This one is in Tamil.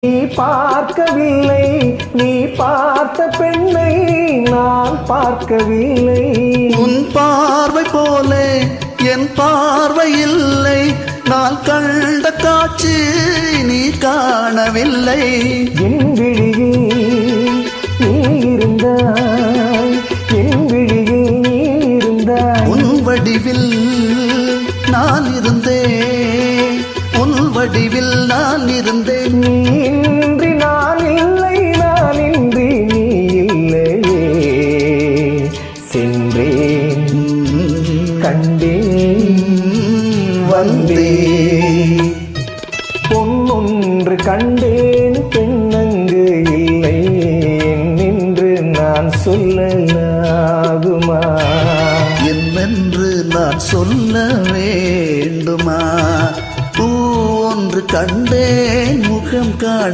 நீ பார்க்கவில்லை, நீ பார்த்த பெண்ணை நான் பார்க்கவில்லை. உன் பார்வை போலே என் பார்வை இல்லை, நான் கண்ட காட்சி நீ காணவில்லை. என் விழியில் நீ இருந்தாய், என் விழியில் நீ இருந்தாய். உன் வடிவில் நான் இருந்தேன், உன் வடிவில் நான் இருந்தேன். நீ இன்றி நான் இல்லை, நான் இன்றி நீ இல்லையே. சென்றேன், கண்டேன், வந்தேன். பொன்னொன்று கண்டேன், பெண்ணங்கு இல்லை என்று நான் சொல்லலாகுமா? என்னென்று நான் சொல்ல வேண்டுமா? பூ ஒன்று கண்டேன், முகம் காண